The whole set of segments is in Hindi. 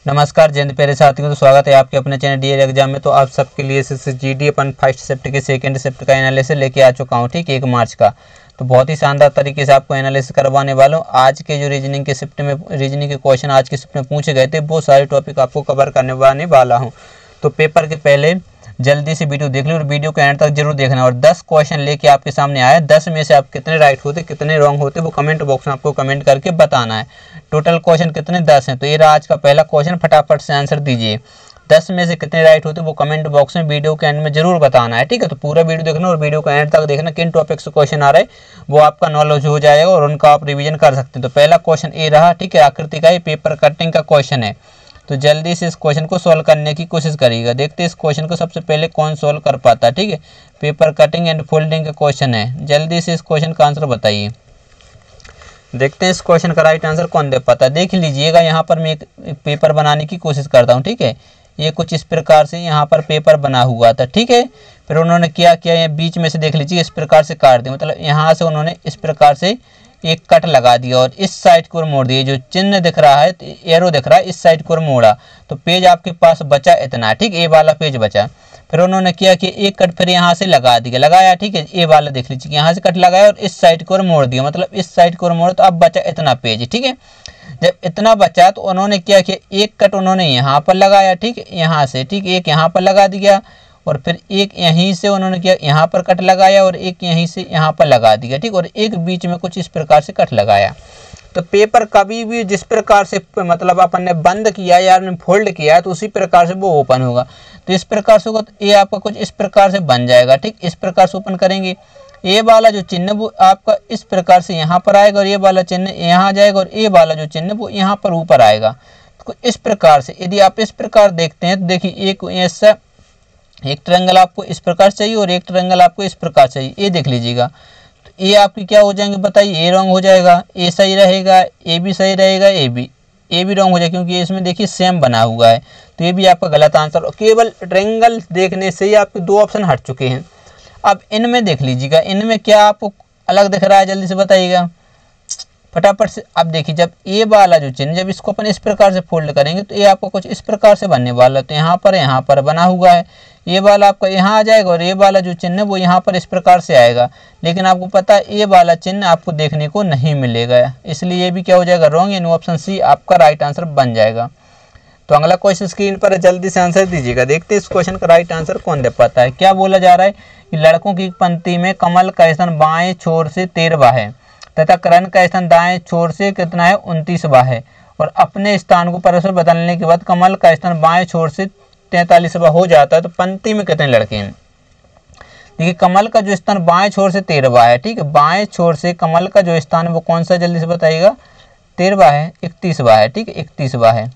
नमस्कार जय हिंद प्यारे साथियों, तो स्वागत है आपके अपने चैनल डीएल एग्जाम में। तो आप सबके लिए जीडी अपन फर्स्ट शिफ्ट के सेकंड शिफ्ट का एनालिसिस लेके आ चुका हूँ, ठीक 1 मार्च का। तो बहुत ही शानदार तरीके से आपको एनालिसिस करवाने वाला हूँ। आज के जो रीजनिंग के शिफ्ट में रीजनिंग के क्वेश्चन आज के शिफ्ट में पूछे गए थे, वो सारे टॉपिक आपको कवर करने वाला हूँ। तो पेपर के पहले जल्दी से वीडियो देख लो और वीडियो के एंड तक जरूर देखना। और 10 क्वेश्चन लेके आपके सामने आया, 10 में से आप कितने राइट होते कितने रॉन्ग होते वो कमेंट बॉक्स में आपको कमेंट करके बताना है। टोटल क्वेश्चन कितने 10 हैं। तो ये रहा आज का पहला क्वेश्चन, फटाफट से आंसर दीजिए। 10 में से कितने राइट होते वो कमेंट बॉक्स में वीडियो के एंड में जरूर बताना है, ठीक है। तो पूरा वीडियो देखना और वीडियो का एंड तक देखना, किन टॉपिक से क्वेश्चन आ रहे हैं वो आपका नॉलेज हो जाएगा और उनका आप रिवीजन कर सकते हैं। तो पहला क्वेश्चन ए रहा, ठीक है। आकृति का ये पेपर कटिंग का क्वेश्चन है, तो जल्दी से इस क्वेश्चन को सॉल्व करने की कोशिश करिएगा। देखते हैं इस क्वेश्चन को सबसे पहले कौन सॉल्व कर पाता है, ठीक है। पेपर कटिंग एंड फोल्डिंग का क्वेश्चन है, जल्दी से इस क्वेश्चन का आंसर बताइए। देखते हैं इस क्वेश्चन का राइट आंसर कौन दे पाता है। देख लीजिएगा, यहाँ पर मैं एक पेपर बनाने की कोशिश करता हूँ, ठीक है। ये कुछ इस प्रकार से यहाँ पर पेपर बना हुआ था, ठीक है। फिर उन्होंने क्या किया, ये बीच में से देख लीजिए इस प्रकार से काट दिया, मतलब यहाँ से उन्होंने इस प्रकार से एक कट लगा दिया और इस साइड को मोड़ दिया। जो चिन्ह दिख रहा है, एरो दिख रहा है, इस साइड को मोड़ा तो पेज आपके पास बचा इतना, ठीक, ए वाला पेज बचा। फिर उन्होंने किया कि एक कट फिर यहाँ से लगा दिया, लगाया, ठीक है। ए वाला देख लीजिए, यहाँ से कट लगाया और इस साइड को मोड़ दिया, मतलब इस साइड को मोड़ा तो अब बचा इतना पेज, ठीक है। जब इतना बचा तो उन्होंने क्या किया, एक कट उन्होंने यहाँ पर लगाया, ठीक, यहाँ से, ठीक, एक यहाँ पर लगा दिया और फिर एक यहीं से उन्होंने किया, यहाँ पर कट लगाया और एक यहीं से यहाँ पर लगा दिया, ठीक, और एक बीच में कुछ इस प्रकार से कट लगाया। तो पेपर कभी भी जिस प्रकार से मतलब अपन ने बंद किया या फोल्ड किया तो उसी प्रकार से वो ओपन होगा। तो इस प्रकार से होगा तो ये आपका कुछ इस प्रकार से बन जाएगा, ठीक। इस प्रकार से ओपन करेंगे, ये वाला जो चिन्ह वो आपका इस प्रकार से यहाँ पर आएगा और ये वाला चिन्ह यहाँ जाएगा और ये वाला जो चिन्ह वो यहाँ पर ऊपर आएगा। तो इस प्रकार से यदि आप इस प्रकार देखते हैं तो देखिए एक ऐसा एक ट्रायंगल आपको इस प्रकार चाहिए और एक ट्रायंगल आपको इस प्रकार चाहिए, ये देख लीजिएगा। तो ये आपकी क्या हो जाएंगे बताइए, ए रॉन्ग हो जाएगा, ए सही रहेगा, ए भी सही रहेगा, ए भी रॉन्ग हो जाएगा, क्योंकि इसमें देखिए सेम बना हुआ है। तो ये भी आपका गलत आंसर। केवल ट्रायंगल देखने से ही आपके 2 ऑप्शन हट चुके हैं। अब इनमें देख लीजिएगा, इनमें क्या आपको अलग दिख रहा है, जल्दी से बताइएगा फटाफट से। अब देखिए जब ए वाला जो चिन्ह, जब इसको अपन इस प्रकार से फोल्ड करेंगे तो ये आपको कुछ इस प्रकार से बनने वाला है। तो यहाँ पर बना हुआ है, ये वाला आपका यहाँ आ जाएगा और ये वाला जो चिन्ह है वो यहाँ पर इस प्रकार से आएगा। लेकिन आपको पता है ये वाला चिन्ह आपको देखने को नहीं मिलेगा, इसलिए ये भी क्या हो जाएगा, रॉन्ग, यानी ऑप्शन सी आपका राइट आंसर बन जाएगा। तो अगला क्वेश्चन स्क्रीन पर जल्दी से आंसर दीजिएगा। देखते हैं इस क्वेश्चन का राइट आंसर कौन दे पाता है। क्या बोला जा रहा है कि लड़कों की पंक्ति में कमल का स्थान बाएं छोर से 13वां है तथा करण का स्थान दाएं छोर से कितना है, 29वां है, और अपने स्थान को परस्पर बदलने के बाद कमल का स्थान बाएं छोर से 43वां हो जाता है, तो पंक्ति में कितने लड़के हैं। देखिए कमल का जो स्थान बाएं छोर से 13वां है, ठीक है। बाएं छोर से कमल का जो स्थान है वो कौन सा, जल्दी से बताइएगा। 13वां है, 31वां है, ठीक है, 31वां है।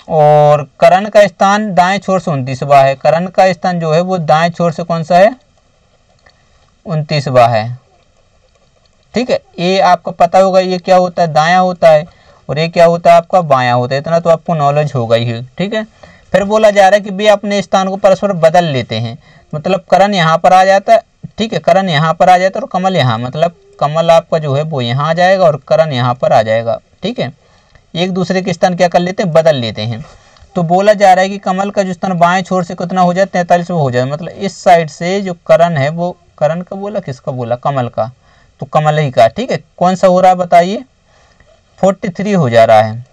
और करण का स्थान दाएं छोर से 29वां है। करण का स्थान जो है वो दाएं छोर से कौन सा है, 29वां है, ठीक है। ये आपको पता होगा, ये क्या होता है, दायां होता है, और ये क्या होता है आपका बायां होता है। इतना तो आपको नॉलेज होगा ही, ठीक है। फिर बोला जा रहा है कि वे अपने स्थान को परस्पर बदल लेते हैं, मतलब करण यहाँ पर आ जाता है, ठीक है, करण यहाँ पर आ जाता है और कमल यहाँ, मतलब कमल आपका जो है वो यहाँ आ जाएगा और करण यहाँ पर आ जाएगा, ठीक है। एक दूसरे के स्थान क्या कर लेते हैं, बदल लेते हैं। तो बोला जा रहा है कि कमल का जो स्थान बाएं छोर से कितना हो जाए, 43वां हो जाए, मतलब इस साइड से जो करण है वो, करण का बोला, किसका बोला, कमल का, तो कमल ही का, ठीक है। कौन सा हो रहा है बताइए, 43 हो जा रहा है।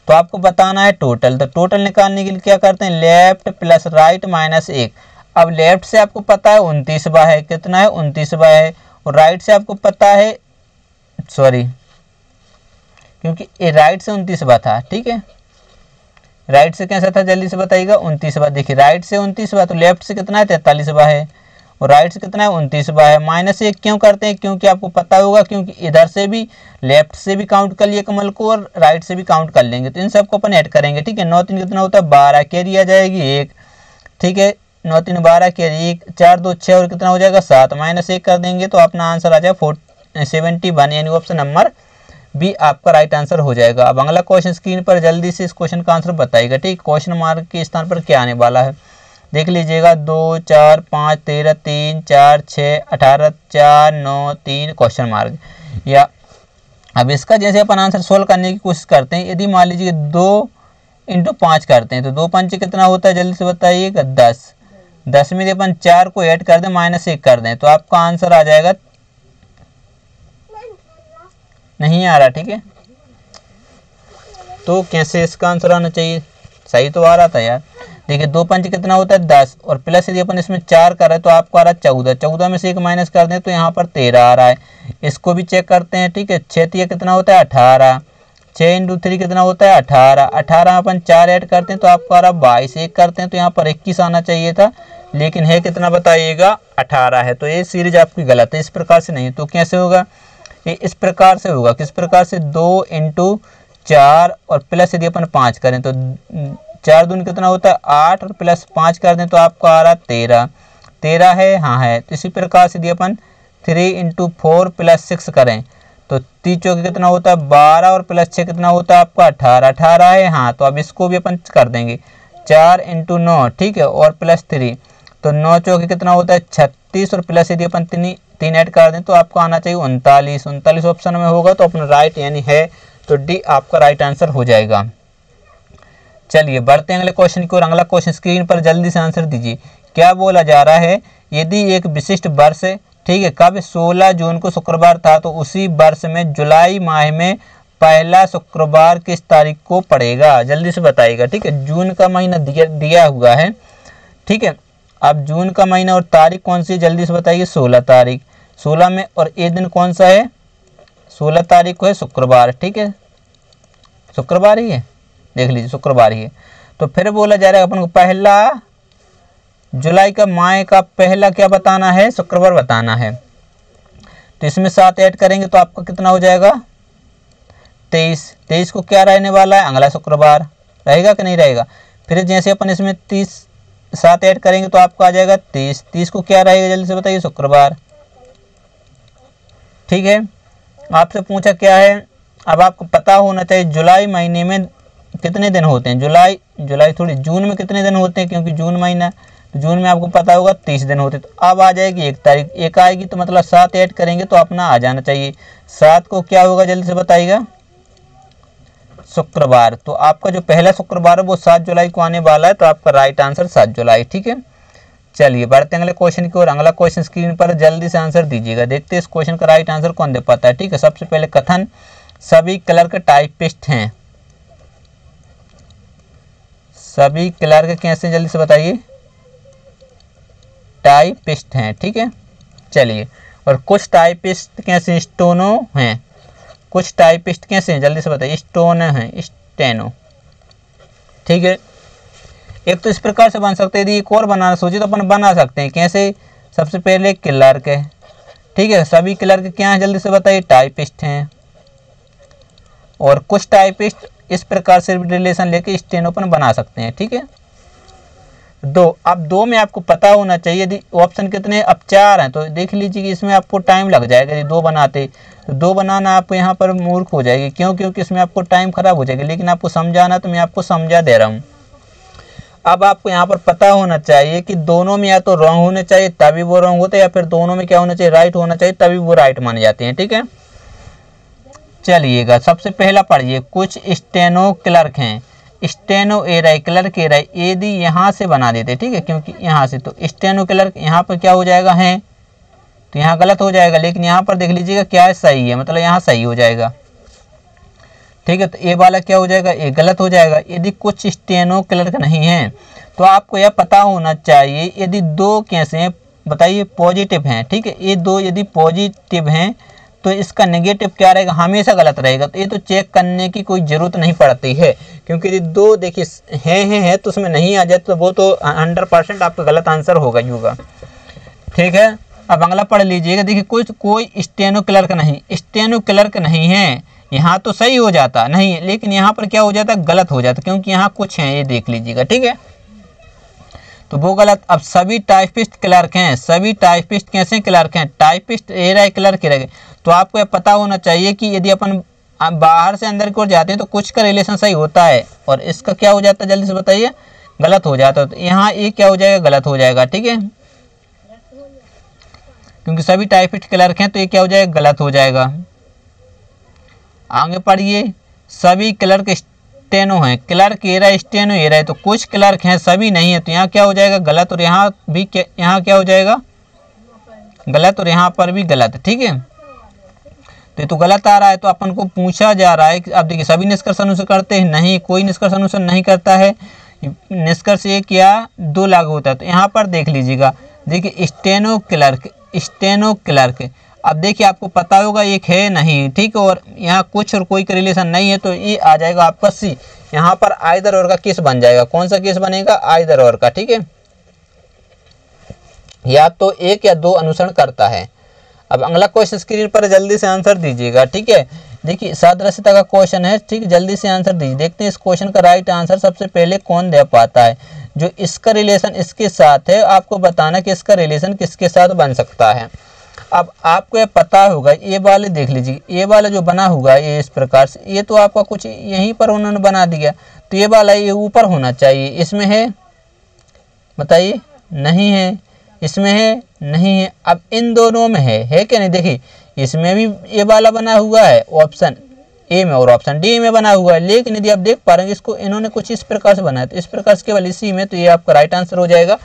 तो आपको बताना है टोटल। तो टोटल निकालने के लिए क्या करते हैं, लेफ्ट प्लस राइट माइनस 1। अब लेफ्ट से आपको पता है 29वां है, कितना है, 29वां है, और राइट से आपको पता है, सॉरी, क्योंकि ये राइट से 29वां था, ठीक है। राइट से कैसा था, जल्दी से बताइएगा, 29वां। देखिए राइट से 29वां, तो लेफ्ट से कितना है, 43वां है, और राइट से कितना है, 29वां है। माइनस 1 क्यों करते हैं, क्योंकि आपको पता होगा, क्योंकि इधर से भी लेफ्ट से भी काउंट कर लिए कमल को और राइट से भी काउंट कर लेंगे, तो इन सबको अपन ऐड करेंगे, ठीक है। 9 3 कितना होता है, 12, कैरी आ जाएगी 1, ठीक है। 9 3 12 कैरी 1, 4 2 6 और कितना हो जाएगा 7, माइनस 1 कर देंगे तो अपना आंसर आ जाएगा 71, यानी ऑप्शन नंबर बी आपका राइट आंसर हो जाएगा। अब अगला क्वेश्चन स्क्रीन पर जल्दी से इस क्वेश्चन का आंसर बताइएगा, ठीक। क्वेश्चन मार्क के स्थान पर क्या आने वाला है, देख लीजिएगा। 2 4 5 13 3 4 6 18 4 9 3 क्वेश्चन मार्क, या अब इसका जैसे अपन आंसर सोल्व करने की कोशिश करते हैं, यदि मान लीजिए 2 × 5 करते हैं तो 2 पंचे कितना होता है जल्दी से बताइएगा 10। 10 में अपन 4 को ऐड कर दें -1 कर दें तो आपका आंसर आ जाएगा, नहीं आ रहा, ठीक है। तो कैसे इसका आंसर आना चाहिए, सही तो आ रहा था यार। देखिए 2 पंचे कितना होता है 10 और प्लस यदि अपन इसमें 4 कर रहे हैं तो आपको आ रहा है 14। 14 में से 1 माइनस कर दें तो यहाँ पर 13 आ रहा है। इसको भी चेक करते हैं, ठीक है। 6 कितना होता है 18। 6 × 3 कितना होता है 18। 18 में अपन 4 ऐड करते हैं तो आपको आ रहा है 22। 1 करते हैं तो यहाँ पर 21 आना चाहिए था, लेकिन है कितना बताइएगा 18 है। तो ये सीरीज आपकी गलत है, इस प्रकार से नहीं। तो कैसे होगा, ये इस प्रकार से होगा। किस प्रकार से, 2 × 4 और प्लस यदि अपन 5 करें तो 4 दूनी कितना होता है 8 और प्लस 5 कर दें तो आपको आ रहा है 13। 13 है, हाँ है। तो इसी प्रकार से यदि अपन 3 × 4 + 6 करें तो 3 चौके कितना होता है 12 और प्लस 6 कितना होता है आपका 18। 18 है, हाँ। तो अब इसको भी अपन कर देंगे 4 × 9, ठीक है, और प्लस 3 तो 9 चौके कितना होता है 36 और प्लस यदि अपन 3 ऐड कर दें तो आपको आना चाहिए 39। 39 ऑप्शन में होगा तो अपना राइट यानी है, तो डी आपका राइट आंसर हो जाएगा। चलिए बढ़ते हैं अगले क्वेश्चन की ओर। अगला क्वेश्चन स्क्रीन पर जल्दी से आंसर दीजिए। क्या बोला जा रहा है, यदि एक विशिष्ट वर्ष, ठीक है, कब 16 जून को शुक्रवार था तो उसी वर्ष में जुलाई माह में पहला शुक्रवार किस तारीख को पड़ेगा, जल्दी से बताइएगा, ठीक है। जून का महीना दिया हुआ है, ठीक है। अब जून का महीना और तारीख कौन सी है जल्दी से बताइए, 16 तारीख। 16 में और ये दिन कौन सा है, 16 तारीख को है शुक्रवार, ठीक है, शुक्रवार ही है, देख लीजिए शुक्रवार ही है। तो फिर बोला जा रहा है अपन को पहला जुलाई का माह का पहला क्या बताना है, शुक्रवार बताना है। तो इसमें 7 ऐड करेंगे तो आपका कितना हो जाएगा 23। 23 को क्या रहने वाला है, अगला शुक्रवार रहेगा कि नहीं रहेगा। फिर जैसे अपन इसमें 7 ऐड करेंगे तो आपका आ जाएगा 30। 30 को क्या रहेगा जल्दी से बताइए, शुक्रवार, ठीक है। आपसे पूछा क्या है, अब आपको पता होना चाहिए जुलाई महीने में कितने दिन होते हैं। जुलाई थोड़ी, जून में कितने दिन होते हैं, क्योंकि जून महीना, तो जून में आपको पता होगा 30 दिन होते हैं। तो अब आ जाएगी 1 तारीख, 1 आएगी तो मतलब 7 ऐड करेंगे तो अपना आ जाना चाहिए। 7 को क्या होगा जल्दी से बताइएगा, शुक्रवार। तो आपका जो पहला शुक्रवार है वो 7 जुलाई को आने वाला है, तो आपका राइट आंसर 7 जुलाई, ठीक है। चलिए बढ़ते हैं अगले क्वेश्चन की ओर। अगला क्वेश्चन स्क्रीन पर जल्दी से आंसर दीजिएगा। देखते हैं इस क्वेश्चन का राइट आंसर कौन दे पाता है, ठीक है। सबसे पहले कथन, सभी क्लर्क टाइपिस्ट हैं। सभी क्लर्क कैसे जल्दी से बताइए, टाइपिस्ट हैं, ठीक है। चलिए, और कुछ टाइपिस्ट कैसे, स्टेनो हैं। कुछ टाइपिस्ट कैसे हैं जल्दी से बताइए, स्टोन हैं, स्टेनो, ठीक है। एक तो इस प्रकार से बन सकते हैं, यदि एक और बनाना सोचे तो अपन बना सकते हैं। कैसे, सबसे पहले क्लर्क है, ठीक है। सभी क्लर्क क्या हैं जल्दी से बताइए, टाइपिस्ट हैं। और कुछ टाइपिस्ट, इस प्रकार से रिलेशन लेके स्टेनो अपन बना सकते हैं, ठीक है। अब 2 में आपको पता होना चाहिए, यदि ऑप्शन कितने, अब 4 हैं तो देख लीजिए कि इसमें आपको टाइम लग जाएगा। यदि 2 बनाते तो 2 बनाना आपको यहाँ पर मूर्ख हो जाएगी, क्यों, क्योंकि इसमें आपको टाइम खराब हो जाएगा। लेकिन आपको समझाना तो मैं आपको समझा दे रहा हूँ। अब आपको यहाँ पर पता होना चाहिए कि दोनों में या तो रॉन्ग होने चाहिए तभी वो रॉन्ग होते हैं, या फिर दोनों में क्या होना चाहिए, राइट होना चाहिए तभी वो राइट माने जाते हैं, ठीक है। चलिएगा, सबसे पहला पढ़िए, कुछ स्टेनो क्लर्क हैं। स्टेनो ए रहा है, क्लर्क ए रहा है, यदि यहाँ से बना देते, ठीक है, क्योंकि यहाँ से, तो स्टेनो क्लर्क यहाँ पर क्या हो जाएगा है, तो यहाँ गलत हो जाएगा। लेकिन यहाँ पर देख लीजिएगा क्या है, सही है, मतलब यहाँ सही हो जाएगा, ठीक है। तो ए वाला क्या हो जाएगा, ए गलत हो जाएगा। यदि कुछ स्टेनो क्लर्क नहीं है तो आपको यह पता होना चाहिए, यदि 2 कैसे हैं बताइए, पॉजिटिव हैं, ठीक है। ये 2 यदि पॉजिटिव हैं तो इसका नेगेटिव क्या रहेगा, हमेशा गलत रहेगा। तो ये तो चेक करने की कोई ज़रूरत नहीं पड़ती है, क्योंकि यदि 2 देखिए है तो उसमें नहीं आ जाए तो वो तो 100% आपका गलत आंसर होगा ही होगा, ठीक है। अब अगला पढ़ लीजिएगा। देखिए कोई स्टेनो क्लर्क नहीं, स्टेनो क्लर्क नहीं है, यहाँ तो सही हो जाता नहीं है, लेकिन यहाँ पर क्या हो जाता, गलत हो जाता, क्योंकि यहाँ कुछ है, ये देख लीजिएगा, ठीक है, तो वो गलत। अब सभी टाइपिस्ट क्लर्क हैं, सभी टाइपिस्ट कैसे क्लर्क हैं, टाइपिस्ट ए रहा है, क्लर्क ए रहा है। तो आपको यह पता होना चाहिए कि यदि अपन बाहर से अंदर की ओर जाते हैं तो कुछ का रिलेशन सही होता है और इसका क्या हो जाता है जल्दी से बताइए, गलत हो जाता है। तो यहाँ ये क्या हो जाएगा, गलत हो जाएगा, ठीक है, क्योंकि सभी टाइपिस्ट क्लर्क हैं तो ये क्या हो जाएगा, गलत हो जाएगा। आगे पढ़िए, सभी क्लर्क स्टेनो हैं, क्लर्क एरा स्टेनो एरा है, तो कुछ क्लर्क हैं सभी नहीं है, तो यहाँ क्या हो जाएगा गलत, और यहाँ भी यहाँ क्या हो जाएगा गलत, और यहाँ पर भी गलत। ठीक है, तो ये तो गलत आ रहा है, तो अपन को पूछा जा रहा है कि अब देखिए सभी निष्कर्ष अनुसार करते हैं, नहीं, कोई निष्कर्ष अनुसार नहीं करता है, निष्कर्ष एक या दो लागू होता है। तो यहाँ पर देख लीजिएगा, देखिए स्टेनो क्लर्क, अब देखिए आपको पता होगा एक है नहीं, ठीक है, और यहाँ कुछ और कोई का रिलेशन नहीं है, तो ये आ जाएगा आपका सी। यहाँ पर आइदर और का केस बन जाएगा, कौन सा केस बनेगा, आइदर और का। ठीक है, या तो एक या दो अनुसरण करता है। अब अगला क्वेश्चन स्क्रीन पर जल्दी से आंसर दीजिएगा। ठीक है, देखिए सादृश्यता का क्वेश्चन है, ठीक, जल्दी से आंसर दीजिए। देखते हैं इस क्वेश्चन का राइट आंसर सबसे पहले कौन दे पाता है। जो इसका रिलेशन इसके साथ है, आपको बताना कि इसका रिलेशन किसके साथ बन सकता है। अब आपको ये पता होगा, ये वाले देख लीजिए, ये वाला जो बना हुआ है ये इस प्रकार से, ये तो आपका कुछ यहीं पर उन्होंने बना दिया, तो ये वाला ये ऊपर होना चाहिए, इसमें है, बताइए, नहीं है, इसमें है, नहीं है। अब इन दोनों में है क्या नहीं, देखिए इसमें भी ये वाला बना हुआ है ऑप्शन ए में और ऑप्शन डी में बना हुआ है, लेकिन यदि आप देख पा रहे हैं इसको इन्होंने कुछ इस प्रकार से बनाया, तो इस प्रकार से केवल इसी में, तो ये आपका राइट आंसर हो जाएगा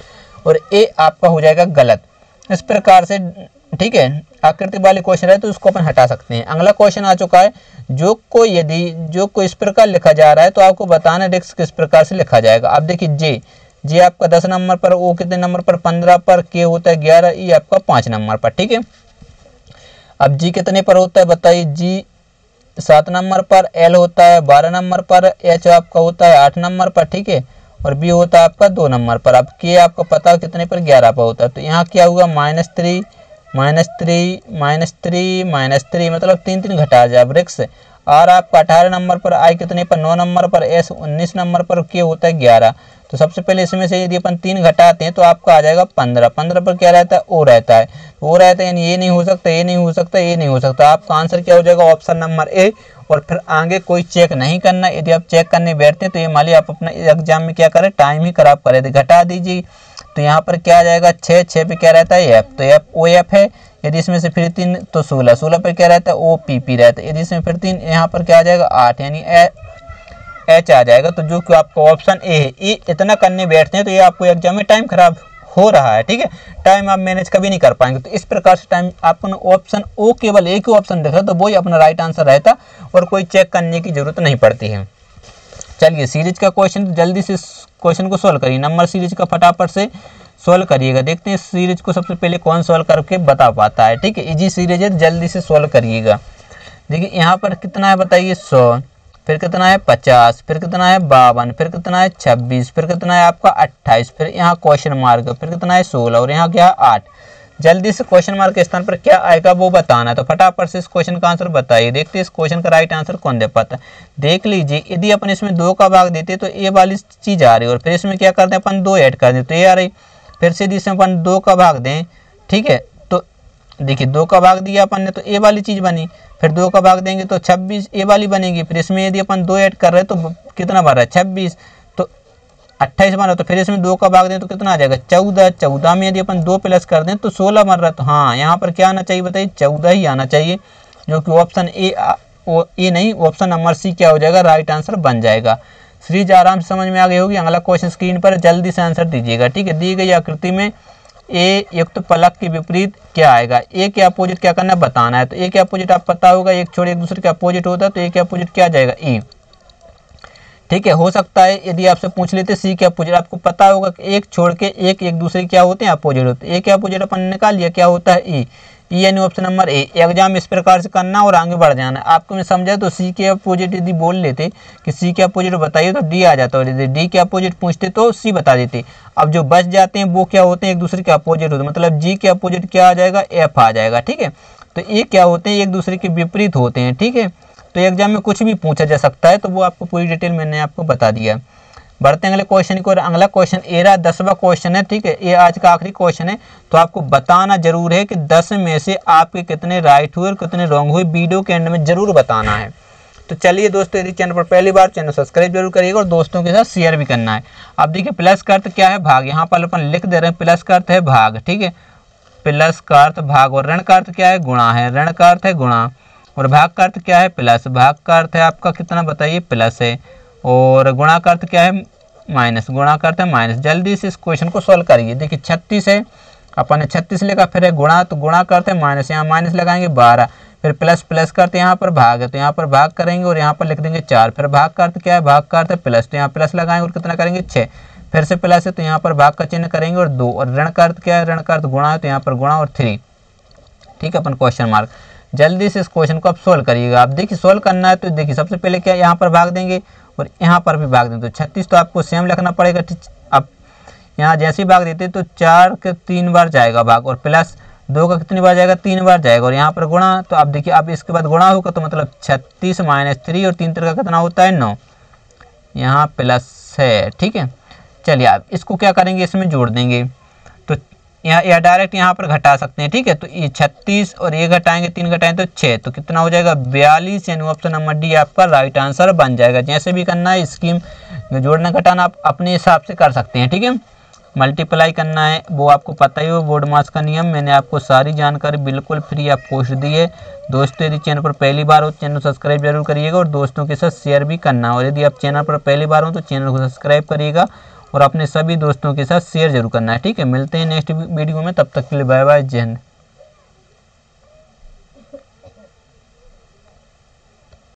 और ए आपका हो जाएगा गलत। इस प्रकार से, ठीक है, आकृति वाले क्वेश्चन है तो उसको अपन हटा सकते हैं। अगला क्वेश्चन आ चुका है, जो को इस प्रकार लिखा जा रहा है, तो आपको बताना डिस्क किस प्रकार से लिखा जाएगा। आप देखिए जे आपका 10 नंबर पर, ओ कितने नंबर पर, 15 पर, के होता है 11, ई आपका 5 नंबर पर। ठीक है, अब जी कितने पर होता है बताइए, जी 7 नंबर पर, एल होता है 12 नंबर पर, एच आपका होता है 8 नंबर पर। ठीक है, और बी होता है आपका 2 नंबर पर। अब के आपको पता है कितने पर, 11 पर होता है, तो यहाँ क्या हुआ -3 मतलब 3 घटा जाए वृक्ष। और आपका 18 नंबर पर, आई कितने पर, 9 नंबर पर, एस 19 नंबर पर, के होता है 11। तो सबसे पहले इसमें से यदि अपन 3 घटाते हैं तो आपका आ जाएगा 15। 15 पर क्या रहता है, ओ रहता है, ओ रहता है, यानी ये नहीं हो सकता, ये नहीं हो सकता, ये नहीं हो सकता। आपका आंसर क्या हो जाएगा, ऑप्शन नंबर ए। और फिर आगे कोई चेक नहीं करना, यदि आप चेक करने बैठते हैं तो ये मान लीजिए आप अपना एग्जाम में क्या करें, टाइम ही खराब करे, तो घटा दीजिए। तो यहाँ पर क्या आ जाएगा, 6 पे क्या रहता है, एफ, तो एफ ओ एफ है। यदि इसमें से फिर 3 तो 16 पर क्या रहता है, ओ पी पी रहता है। यदि इसमें फिर 3, यहाँ पर क्या आ जाएगा 8, यानी एच आ जाएगा। तो जो कि आपका ऑप्शन ए है, ये इतना करने बैठते हैं तो ये आपको एग्जाम में टाइम खराब हो रहा है। ठीक है, टाइम आप मैनेज कभी नहीं कर पाएंगे। तो इस प्रकार से टाइम आपको ऑप्शन ओ, केवल एक ही ऑप्शन दिख रहा है तो वही अपना राइट आंसर रहता और कोई चेक करने की जरूरत नहीं पड़ती है। चलिए सीरीज का क्वेश्चन, तो जल्दी से क्वेश्चन को सोल्व करिए, नंबर सीरीज का फटाफट से सोल्व करिएगा। देखते हैं सीरीज को सबसे पहले कौन सोल्व करके बता पाता है। ठीक है, इजी सीरीज है, जल्दी से सोल्व करिएगा। देखिए यहाँ पर कितना है बताइए, 100, फिर कितना है 50, फिर कितना है 52, फिर कितना है 26, फिर कितना है आपका 28, फिर यहाँ क्वेश्चन मार्क, फिर कितना है 16 और यहाँ क्या है 8। जल्दी से क्वेश्चन मार्क के स्थान पर क्या आएगा वो बताना है, तो फटाफट से इस क्वेश्चन का आंसर बताइए। देखते हैं इस क्वेश्चन का राइट आंसर कौन दे पाता है। देख लीजिए, यदि अपन इसमें 2 का भाग देते तो ये वाली चीज़ आ रही है, और फिर इसमें क्या करते हैं अपन 2 ऐड कर दें तो ये आ रही। फिर से इसमें अपन 2 का भाग दें, ठीक है, तो देखिए 2 का भाग दिया अपन ने तो ए वाली चीज़ बनी, फिर 2 का भाग देंगे तो 26 ए वाली बनेगी। फिर इसमें यदि अपन 2 ऐड कर रहे हैं तो कितना बन रहा है 26, तो 28 बन रहा है। तो फिर इसमें 2 का भाग दें तो कितना आ जाएगा 14। 14 में यदि अपन 2 प्लस कर दें तो 16 बन रहा है। तो हाँ, यहाँ पर क्या आना चाहिए बताइए, 14 ही आना चाहिए, जो कि ऑप्शन ए नहीं, ऑप्शन नंबर सी क्या हो जाएगा, राइट आंसर बन जाएगा। सीरीज आराम से समझ में आ गई होगी। अगला क्वेश्चन स्क्रीन पर जल्दी से आंसर दीजिएगा। ठीक है, दी गई आकृति में ए युक्त पलक के विपरीत क्या आएगा, ए के अपोजिट क्या करना है बताना है। तो ए के अपोजिट आप पता होगा, एक छोड़ एक दूसरे के अपोजिट होता है, तो ए के अपोजिट क्या आ जाएगा, ई। ठीक है, हो सकता है यदि आपसे पूछ लेते सी के अपोजिट, आपको पता होगा कि एक छोड़ के एक दूसरे क्या होते हैं, अपोजिट होते हैं। ए के अपोजिट अपन निकाल लिया, क्या होता है, ई, यानी ऑप्शन नंबर ए। एग्जाम इस प्रकार से करना और आगे बढ़ जाना। आपको मैं समझा तो सी के अपोजिट यदि बोल लेते कि सी के अपोजिट बताइए तो डी आ जाता, और यदि डी के अपोजिट पूछते तो सी बता देते। अब जो बच जाते हैं वो क्या होते हैं, एक दूसरे के अपोजिट होते हैं, मतलब जी के अपोजिट क्या आ जाएगा, एफ आ जाएगा। ठीक है, तो ये क्या होते हैं, एक दूसरे के विपरीत होते हैं। ठीक है, तो एग्जाम में कुछ भी पूछा जा सकता है, तो वो आपको पूरी डिटेल मैंने आपको बता दिया। बढ़ते हैं अगले क्वेश्चन को। अगला क्वेश्चन 10वां क्वेश्चन है। ठीक है, ये आज का आखिरी क्वेश्चन है, तो आपको बताना जरूर है कि 10 में से आपके कितने राइट हुए और कितने रॉन्ग हुए, वीडियो के एंड में जरूर बताना है। तो चलिए दोस्तों, यदि चैनल पर पहली बार, चैनल सब्सक्राइब जरूर करिएगा और दोस्तों के साथ शेयर भी करना है। अब देखिए प्लस का अर्थ क्या है, भाग, यहाँ पर अपन लिख दे रहे हैं, प्लस का अर्थ है भाग। ठीक है, प्लस का अर्थ भाग, और ऋण का अर्थ क्या है, गुणा है, ऋण का अर्थ है गुणा। और भाग का अर्थ क्या है, प्लस। भाग का अर्थ है आपका कितना बताइए, प्लस है। और गुणा का अर्थ क्या है, माइनस। गुणा का अर्थ है माइनस। जल्दी से इस क्वेश्चन को सॉल्व करिए। देखिए 36 है, अपन ने 36 लिखा, फिर है गुणा, तो गुणा का अर्थ है माइनस, यहाँ माइनस लगाएंगे 12, फिर प्लस, प्लस का अर्थ यहाँ पर भाग है, तो यहाँ पर भाग करेंगे और यहाँ पर लिख देंगे 4। फिर भाग का अर्थ क्या है, भाग का अर्थ है प्लस, तो यहाँ प्लस लगाएंगे और कितना करेंगे 6, फिर से प्लस है तो यहाँ पर भाग का चिन्ह करेंगे और 2। और ऋण का अर्थ क्या है, ऋण का अर्थ गुणा है, तो यहाँ पर गुणा और 3। ठीक है, अपन क्वेश्चन मार्क। जल्दी से इस क्वेश्चन को आप सोल्व करिएगा। आप देखिए सोल्व करना है तो देखिए सबसे पहले क्या, यहाँ पर भाग देंगे और यहाँ पर भी भाग देंगे, तो 36 तो आपको सेम लिखना पड़ेगा। अब यहाँ जैसे ही भाग देते तो 4 के 3 बार जाएगा भाग, और प्लस 2 का कितनी बार जाएगा, 3 बार जाएगा, और यहाँ पर गुणा, तो आप देखिए अब इसके बाद गुणा होगा तो मतलब 36 माइनस 3 और 3 का कितना होता है 9, यहाँ प्लस है। ठीक है, चलिए आप इसको क्या करेंगे, इसमें जोड़ देंगे, तो यहाँ डायरेक्ट यहाँ पर घटा सकते हैं। ठीक है, तो ये 36 और ये घटाएंगे, 3 घटाएंगे तो 6, तो कितना हो जाएगा 42, यानी ऑप्शन नंबर डी आपका राइट आंसर बन जाएगा। जैसे भी करना है स्कीम जोड़ना घटाना आप अपने हिसाब से कर सकते हैं। ठीक है, मल्टीप्लाई करना है वो आपको पता ही हो, बोर्ड मार्क्स का नियम। मैंने आपको सारी जानकारी बिल्कुल फ्री आप पोस्ट दी है। दोस्तों यदि चैनल पर पहली बार हो चैनल सब्सक्राइब जरूर करिएगा और दोस्तों के साथ शेयर भी करना, और यदि आप चैनल पर पहली बार हो तो चैनल को सब्सक्राइब करिएगा और अपने सभी दोस्तों के साथ शेयर जरूर करना है। ठीक है, मिलते हैं नेक्स्ट वीडियो में, तब तक के लिए बाय बाय, जय हिंद।